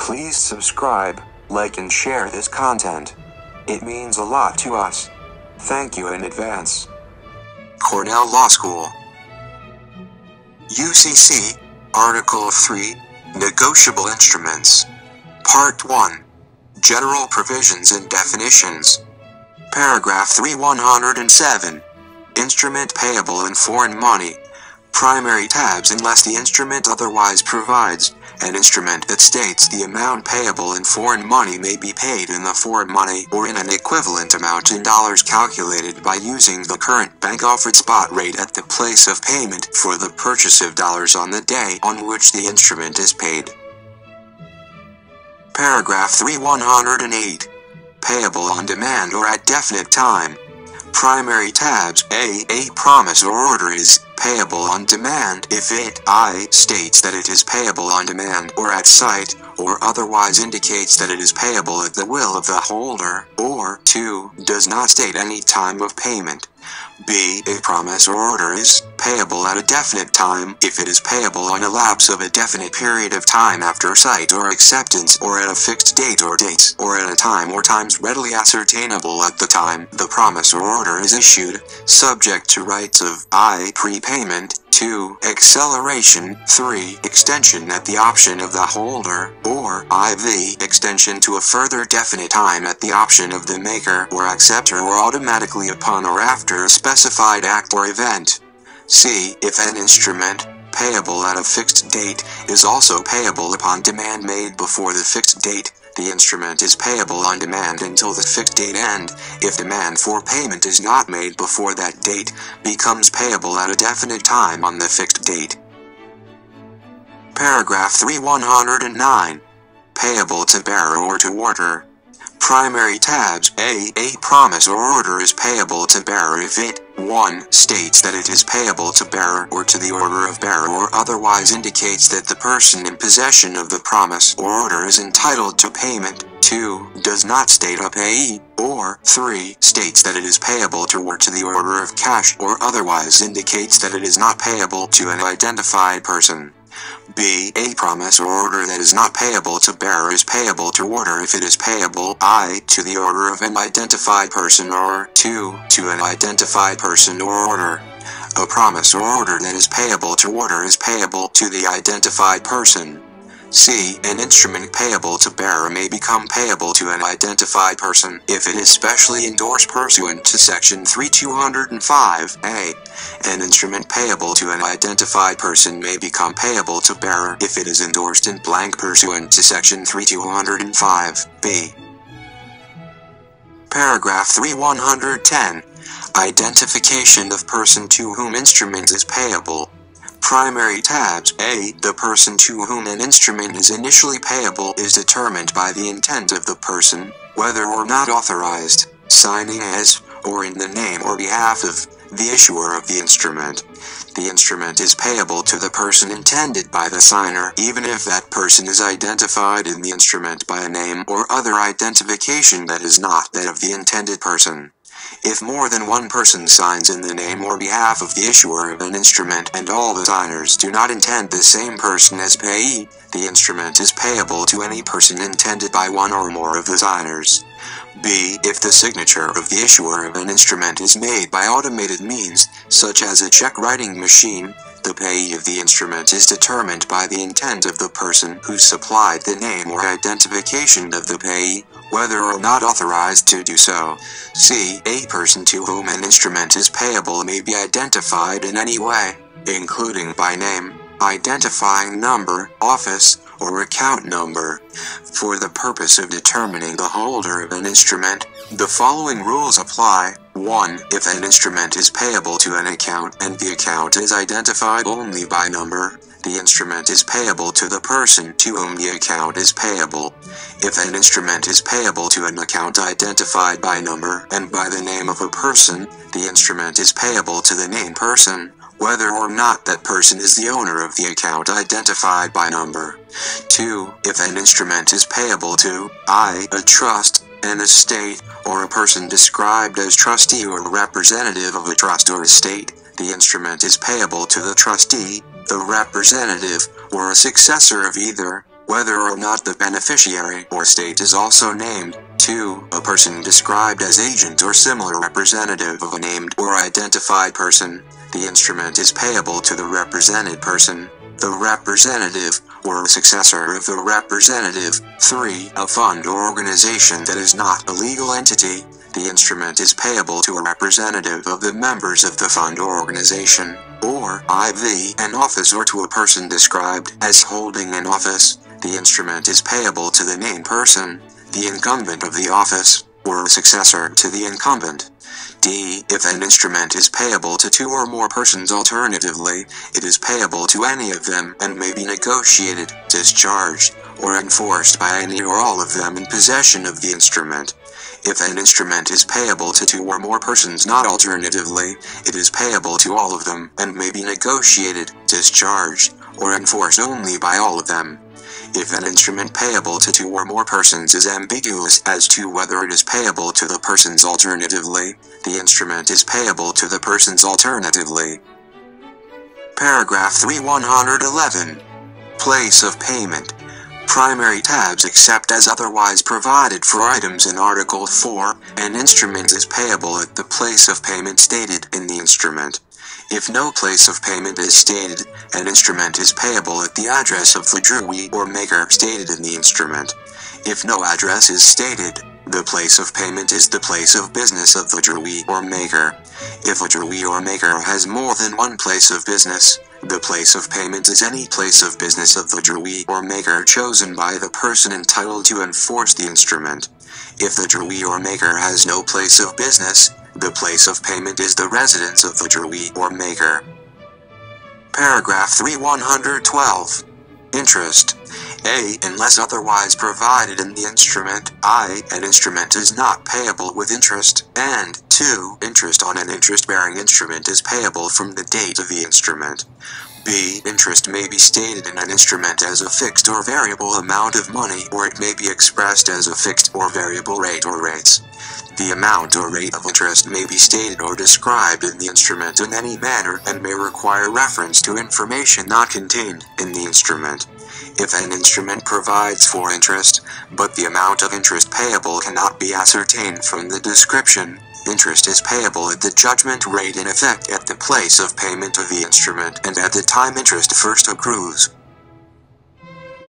Please subscribe, like and share this content. It means a lot to us. Thank you in advance. Cornell Law School. U.C.C. Article 3, Negotiable Instruments. Part 1. General Provisions and Definitions. Paragraph 3107. Instrument payable in foreign money. Primary tabs unless the instrument otherwise provides. An instrument that states the amount payable in foreign money may be paid in the foreign money or in an equivalent amount in dollars calculated by using the current bank offered spot rate at the place of payment for the purchase of dollars on the day on which the instrument is paid. Paragraph 3108. Payable on demand or at definite time. Primary tabs. A promise or order is payable on demand if it states that it is payable on demand or at sight, or otherwise indicates that it is payable at the will of the holder, or 2. Does not state any time of payment. B. A promise or order is payable at a definite time if it is payable on a lapse of a definite period of time after sight or acceptance, or at a fixed date or dates, or at a time or times readily ascertainable at the time the promise or order is issued, subject to rights of prepayment, 2. Acceleration, 3. Extension at the option of the holder, or IV. Extension to a further definite time at the option of the maker or acceptor or automatically upon or after a specified act or event. C. If an instrument, payable at a fixed date, is also payable upon demand made before the fixed date, the instrument is payable on demand until the fixed date, and, if demand for payment is not made before that date, becomes payable at a definite time on the fixed date. Paragraph 3109. Payable to bearer or to order. Primary tabs. A promise or order is payable to bearer if it 1. States that it is payable to bearer or to the order of bearer, or otherwise indicates that the person in possession of the promise or order is entitled to payment. 2. Does not state a payee, or 3. States that it is payable to or to the order of cash, or otherwise indicates that it is not payable to an identified person. B. A promise or order that is not payable to bearer is payable to order if it is payable to the order of an identified person, or 2. To an identified person or order. A promise or order that is payable to order is payable to the identified person. C. An instrument payable to bearer may become payable to an identified person if it is specially endorsed pursuant to Section 3205A. An instrument payable to an identified person may become payable to bearer if it is endorsed in blank pursuant to Section 3205B. Paragraph 3110. Identification of person to whom instrument is payable. Primary tabs. A. The person to whom an instrument is initially payable is determined by the intent of the person, whether or not authorized, signing as, or in the name or behalf of, the issuer of the instrument. The instrument is payable to the person intended by the signer, even if that person is identified in the instrument by a name or other identification that is not that of the intended person. If more than one person signs in the name or behalf of the issuer of an instrument and all the signers do not intend the same person as payee, the instrument is payable to any person intended by one or more of the signers. B. If the signature of the issuer of an instrument is made by automated means, such as a check writing machine, the payee of the instrument is determined by the intent of the person who supplied the name or identification of the payee, whether or not authorized to do so. C. A person to whom an instrument is payable may be identified in any way, including by name, identifying number, office, or account number. For the purpose of determining the holder of an instrument, the following rules apply. 1. If an instrument is payable to an account and the account is identified only by number, the instrument is payable to the person to whom the account is payable. If an instrument is payable to an account identified by number and by the name of a person, the instrument is payable to the named person, whether or not that person is the owner of the account identified by number. 2. If an instrument is payable to a trust, an estate, or a person described as trustee or representative of a trust or estate, the instrument is payable to the trustee, the representative, or a successor of either, whether or not the beneficiary or state is also named. 2. A person described as agent or similar representative of a named or identified person. The instrument is payable to the represented person, the representative, or a successor of the representative. 3. A fund or organization that is not a legal entity. The instrument is payable to a representative of the members of the fund or organization, or IV, an office, or to a person described as holding an office. The instrument is payable to the named person, the incumbent of the office, or a successor to the incumbent. D. If an instrument is payable to 2 or more persons alternatively, it is payable to any of them and may be negotiated, discharged, or enforced by any or all of them in possession of the instrument. If an instrument is payable to 2 or more persons not alternatively, it is payable to all of them and may be negotiated, discharged, or enforced only by all of them. If an instrument payable to 2 or more persons is ambiguous as to whether it is payable to the persons alternatively, the instrument is payable to the persons alternatively. Paragraph 3-111. Place of payment. Primary tabs except as otherwise provided for items in Article 4, an instrument is payable at the place of payment stated in the instrument. If no place of payment is stated, an instrument is payable at the address of the drawee or maker stated in the instrument. If no address is stated, the place of payment is the place of business of the drawee or maker. If a drawee or maker has more than one place of business, the place of payment is any place of business of the drawee or maker chosen by the person entitled to enforce the instrument. If the drawee or maker has no place of business, the place of payment is the residence of the drawee or maker. Paragraph 3-112. Interest. A. Unless otherwise provided in the instrument, I. An instrument is not payable with interest, and 2. Interest on an interest-bearing instrument is payable from the date of the instrument. B. Interest may be stated in an instrument as a fixed or variable amount of money, or it may be expressed as a fixed or variable rate or rates. The amount or rate of interest may be stated or described in the instrument in any manner and may require reference to information not contained in the instrument. If an instrument provides for interest, but the amount of interest payable cannot be ascertained from the description, interest is payable at the judgment rate in effect at the place of payment of the instrument and at the time interest first accrues.